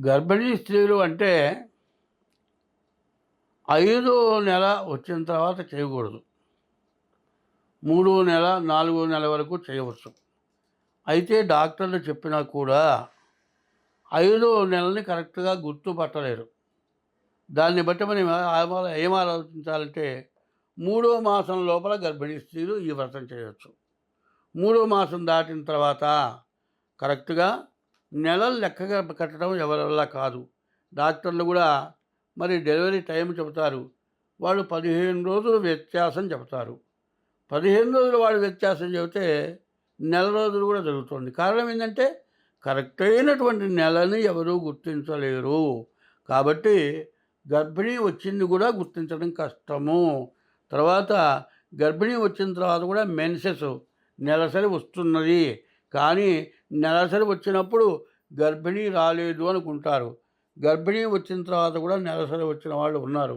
గర్భిణీ స్త్రీలు అంటే ఐదో నెల వచ్చిన తర్వాత చేయకూడదు. మూడో నెల, నాలుగో నెల వరకు చేయవచ్చు. అయితే డాక్టర్లు చెప్పినా కూడా ఐదో నెలని కరెక్ట్‌గా గుర్తుపట్టలేరు. దాన్ని బట్టి మనం ఏం ఆలోచించాలంటే, మూడో మాసం లోపల గర్భిణీ స్త్రీలు ఈ వ్రతం చేయొచ్చు. మూడో మాసం దాటిన తర్వాత కరెక్ట్‌గా నెలలు లెక్కగా కట్టడం ఎవరి వల్ల కాదు. డాక్టర్లు కూడా మరి డెలివరీ టైం చెబుతారు. వాళ్ళు 15 రోజులు వ్యత్యాసం చెబుతారు. 15 రోజులు వాళ్ళు వ్యత్యాసం చెబితే నెల రోజులు కూడా జరుగుతుంది. కారణం ఏంటంటే కరెక్ట్ అయినటువంటి నెలని ఎవరూ గుర్తించలేరు. కాబట్టి గర్భిణీ వచ్చింది కూడా గుర్తించడం కష్టము. తర్వాత గర్భిణీ వచ్చిన తర్వాత కూడా మెన్సెస్ నెలసరి వస్తున్నది. కానీ నెలసరి వచ్చినప్పుడు గర్భిణీ రాలేదు అనుకుంటారు. గర్భిణీ వచ్చిన తర్వాత కూడా నెలసరి వచ్చిన వాళ్ళు ఉన్నారు.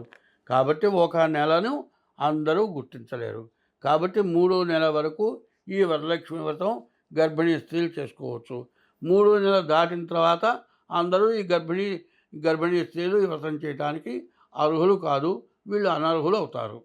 కాబట్టి ఒక నెలను అందరూ గుర్తించలేరు. కాబట్టి మూడో నెల వరకు ఈ వరలక్ష్మి వ్రతం గర్భిణీ స్త్రీలు చేసుకోవచ్చు. మూడో నెల దాటిన తర్వాత అందరూ ఈ గర్భిణీ స్త్రీలు ఈ వ్రతం చేయడానికి అర్హులు కాదు. వీళ్ళు అనర్హులు అవుతారు.